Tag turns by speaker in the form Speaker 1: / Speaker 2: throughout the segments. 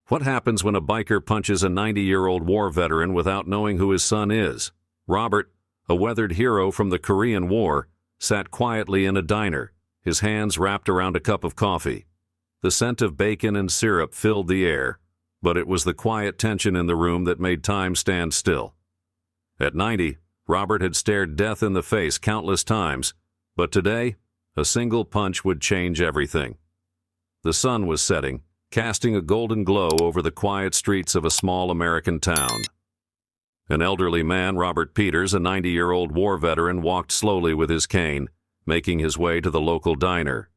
Speaker 1: What happens when a biker punches a 90-year-old war veteran without knowing who his son is? Robert, a weathered hero from the Korean War, sat quietly in a diner, his hands wrapped around a cup of coffee. The scent of bacon and syrup filled the air, but it was the quiet tension in the room that made time stand still. At 90, Robert had stared death in the face countless times, but today, a single punch would change everything. The sun was setting, casting a golden glow over the quiet streets of a small American town. An elderly man, Robert Peters, a 90-year-old war veteran, walked slowly with his cane, making his way to the local diner.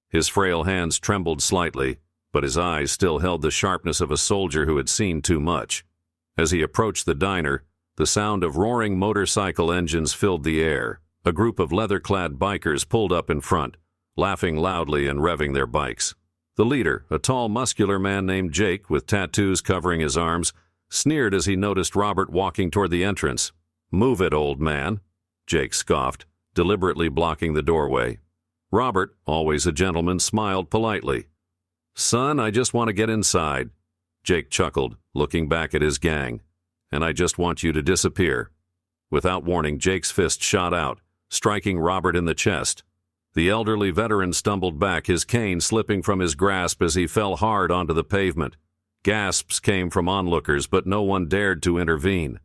Speaker 1: His frail hands trembled slightly, but his eyes still held the sharpness of a soldier who had seen too much. As he approached the diner, the sound of roaring motorcycle engines filled the air. A group of leather-clad bikers pulled up in front, laughing loudly and revving their bikes. The leader, a tall, muscular man named Jake with tattoos covering his arms, sneered as he noticed Robert walking toward the entrance. "Move it, old man," Jake scoffed, deliberately blocking the doorway. Robert, always a gentleman, smiled politely. "Son, I just want to get inside," Jake chuckled, looking back at his gang. "And I just want you to disappear." Without warning, Jake's fist shot out, striking Robert in the chest. The elderly veteran stumbled back, his cane slipping from his grasp as he fell hard onto the pavement. Gasps came from onlookers, but no one dared to intervene.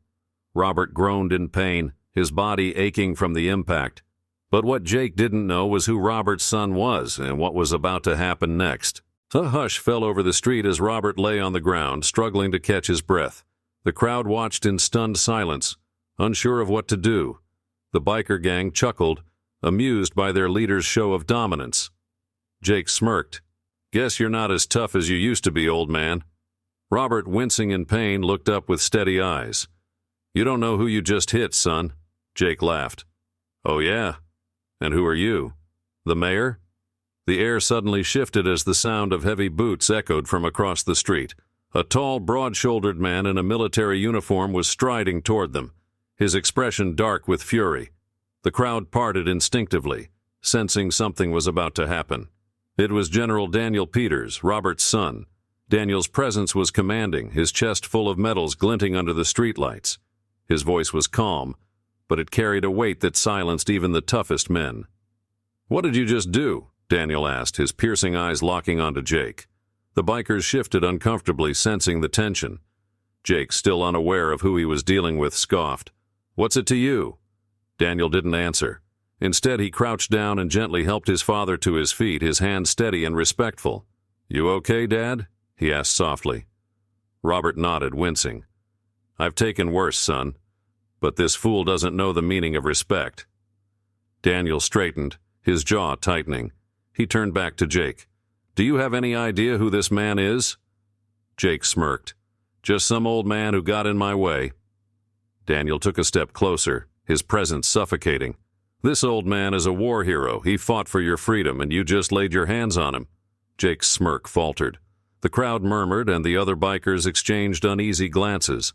Speaker 1: Robert groaned in pain, his body aching from the impact. But what Jake didn't know was who Robert's son was and what was about to happen next. A hush fell over the street as Robert lay on the ground, struggling to catch his breath. The crowd watched in stunned silence, unsure of what to do. The biker gang chuckled, amused by their leader's show of dominance. Jake smirked. "Guess you're not as tough as you used to be, old man." Robert, wincing in pain, looked up with steady eyes. "You don't know who you just hit, son," Jake laughed. "Oh yeah? And who are you? The mayor?" The air suddenly shifted as the sound of heavy boots echoed from across the street. A tall, broad-shouldered man in a military uniform was striding toward them, his expression dark with fury. The crowd parted instinctively, sensing something was about to happen. It was General Daniel Peters, Robert's son. Daniel's presence was commanding, his chest full of medals glinting under the streetlights. His voice was calm, but it carried a weight that silenced even the toughest men. "What did you just do?" Daniel asked, his piercing eyes locking onto Jake. The bikers shifted uncomfortably, sensing the tension. Jake, still unaware of who he was dealing with, scoffed. "What's it to you?" Daniel didn't answer. Instead, he crouched down and gently helped his father to his feet, his hand steady and respectful. "You okay, Dad?" he asked softly. Robert nodded, wincing. "I've taken worse, son, but this fool doesn't know the meaning of respect." Daniel straightened, his jaw tightening. He turned back to Jake. "Do you have any idea who this man is?" Jake smirked. "Just some old man who got in my way." Daniel took a step closer, his presence suffocating. "This old man is a war hero. He fought for your freedom, and you just laid your hands on him." Jake's smirk faltered. The crowd murmured, and the other bikers exchanged uneasy glances.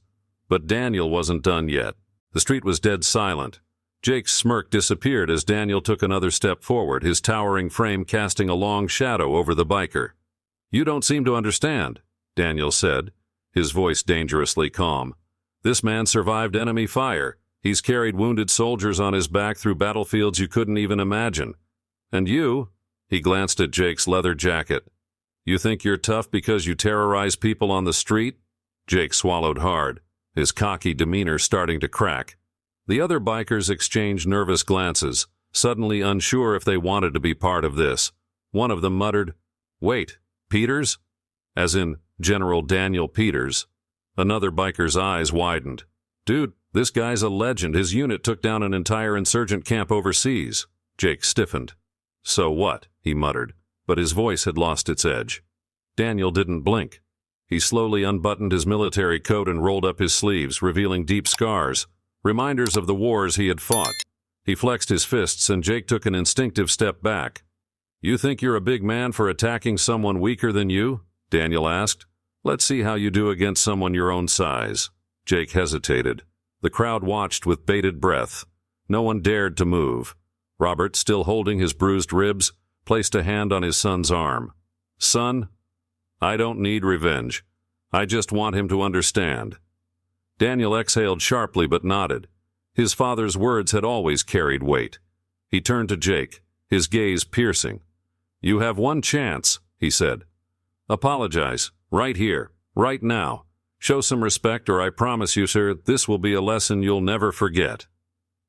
Speaker 1: But Daniel wasn't done yet. The street was dead silent. Jake's smirk disappeared as Daniel took another step forward, his towering frame casting a long shadow over the biker. "You don't seem to understand," Daniel said, his voice dangerously calm. "This man survived enemy fire. He's carried wounded soldiers on his back through battlefields you couldn't even imagine. And you," he glanced at Jake's leather jacket, "you think you're tough because you terrorize people on the street?" Jake swallowed hard, his cocky demeanor starting to crack. The other bikers exchanged nervous glances, suddenly unsure if they wanted to be part of this. One of them muttered, "Wait, Peters?" As in General Daniel Peters. Another biker's eyes widened. "Dude, this guy's a legend. His unit took down an entire insurgent camp overseas." Jake stiffened. "So what?" he muttered, but his voice had lost its edge. Daniel didn't blink. He slowly unbuttoned his military coat and rolled up his sleeves, revealing deep scars, reminders of the wars he had fought. He flexed his fists, and Jake took an instinctive step back. "You think you're a big man for attacking someone weaker than you?" Daniel asked. "Let's see how you do against someone your own size." Jake hesitated. The crowd watched with bated breath. No one dared to move. Robert, still holding his bruised ribs, placed a hand on his son's arm. "Son, I don't need revenge. I just want him to understand." Daniel exhaled sharply but nodded. His father's words had always carried weight. He turned to Jake, his gaze piercing. "You have one chance," he said. "Apologize, right here, right now. Show some respect, or I promise you, sir, this will be a lesson you'll never forget."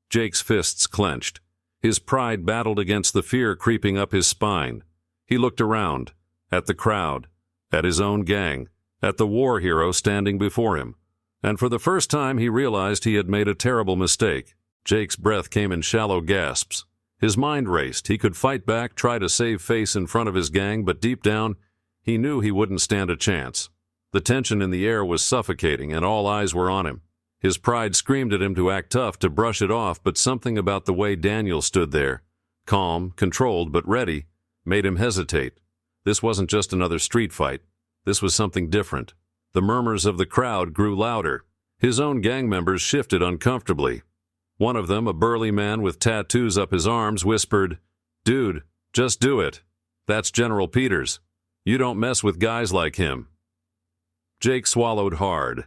Speaker 1: Jake's fists clenched. His pride battled against the fear creeping up his spine. He looked around, at the crowd, at his own gang, at the war hero standing before him. And for the first time he realized he had made a terrible mistake. Jake's breath came in shallow gasps. His mind raced. He could fight back, try to save face in front of his gang, but deep down, he knew he wouldn't stand a chance. The tension in the air was suffocating, and all eyes were on him. His pride screamed at him to act tough, to brush it off, but something about the way Daniel stood there, calm, controlled, but ready, made him hesitate. This wasn't just another street fight. This was something different. The murmurs of the crowd grew louder. His own gang members shifted uncomfortably. One of them, a burly man with tattoos up his arms, whispered, "Dude, just do it. That's General Peters. You don't mess with guys like him." Jake swallowed hard.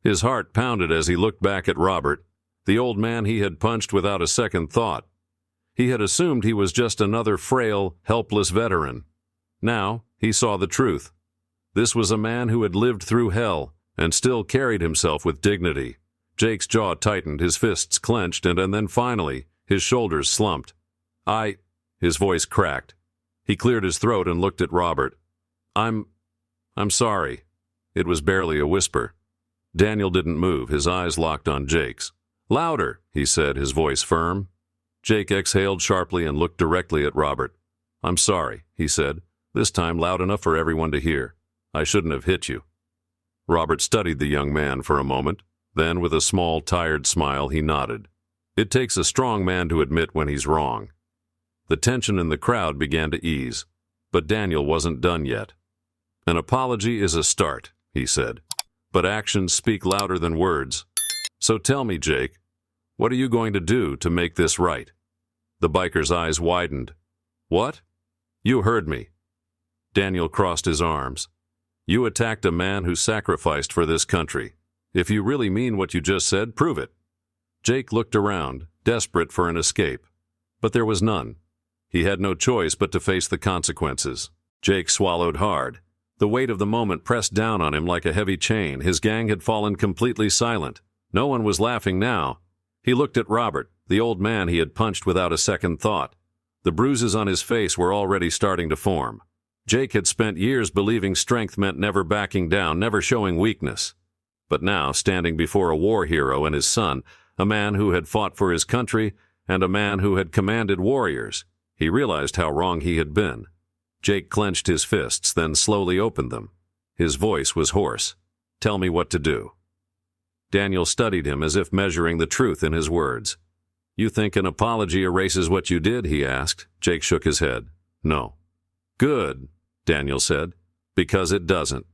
Speaker 1: His heart pounded as he looked back at Robert, the old man he had punched without a second thought. He had assumed he was just another frail, helpless veteran. Now he saw the truth. This was a man who had lived through hell and still carried himself with dignity. Jake's jaw tightened, his fists clenched, and then finally, his shoulders slumped. His voice cracked. He cleared his throat and looked at Robert. I'm sorry." It was barely a whisper. Daniel didn't move, his eyes locked on Jake's. "Louder," he said, his voice firm. Jake exhaled sharply and looked directly at Robert. "I'm sorry," he said, this time loud enough for everyone to hear. "I shouldn't have hit you." Robert studied the young man for a moment. Then, with a small, tired smile, he nodded. It takes a strong man to admit when he's wrong. The tension in the crowd began to ease, but Daniel wasn't done yet. "An apology is a start," he said, "but actions speak louder than words. So tell me, Jake, what are you going to do to make this right?" The biker's eyes widened. "What?" "You heard me." Daniel crossed his arms. "You attacked a man who sacrificed for this country. If you really mean what you just said, prove it." Jake looked around, desperate for an escape. But there was none. He had no choice but to face the consequences. Jake swallowed hard. The weight of the moment pressed down on him like a heavy chain. His gang had fallen completely silent. No one was laughing now. He looked at Robert, the old man he had punched without a second thought. The bruises on his face were already starting to form. Jake had spent years believing strength meant never backing down, never showing weakness. But now, standing before a war hero and his son, a man who had fought for his country and a man who had commanded warriors, he realized how wrong he had been. Jake clenched his fists, then slowly opened them. His voice was hoarse. "Tell me what to do." Daniel studied him as if measuring the truth in his words. "You think an apology erases what you did?" he asked. Jake shook his head. "No." "Good," Daniel said, "because it doesn't.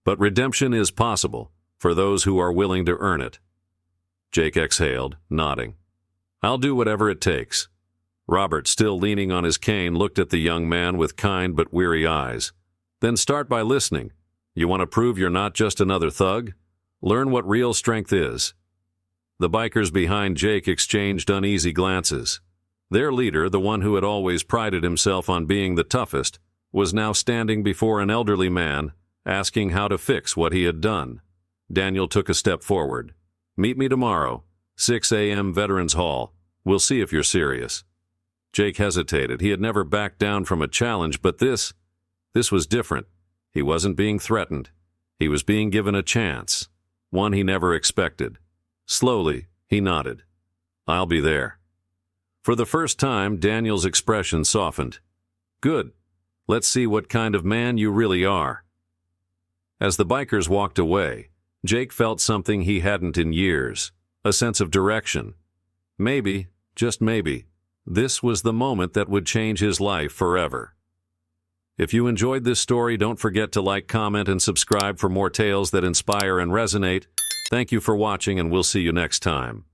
Speaker 1: But redemption is possible for those who are willing to earn it." Jake exhaled, nodding. "I'll do whatever it takes." Robert, still leaning on his cane, looked at the young man with kind but weary eyes. "Then start by listening. You want to prove you're not just another thug? Learn what real strength is." The bikers behind Jake exchanged uneasy glances. Their leader, the one who had always prided himself on being the toughest, was now standing before an elderly man, asking how to fix what he had done. Daniel took a step forward. "Meet me tomorrow, 6 a.m. Veterans Hall. We'll see if you're serious." Jake hesitated. He had never backed down from a challenge, but this was different. He wasn't being threatened. He was being given a chance, one he never expected. Slowly, he nodded. "I'll be there." For the first time, Daniel's expression softened. "Good. Let's see what kind of man you really are." As the bikers walked away, Jake felt something he hadn't in years, a sense of direction. Maybe, just maybe, this was the moment that would change his life forever. If you enjoyed this story, don't forget to like, comment, and subscribe for more tales that inspire and resonate. Thank you for watching, and we'll see you next time.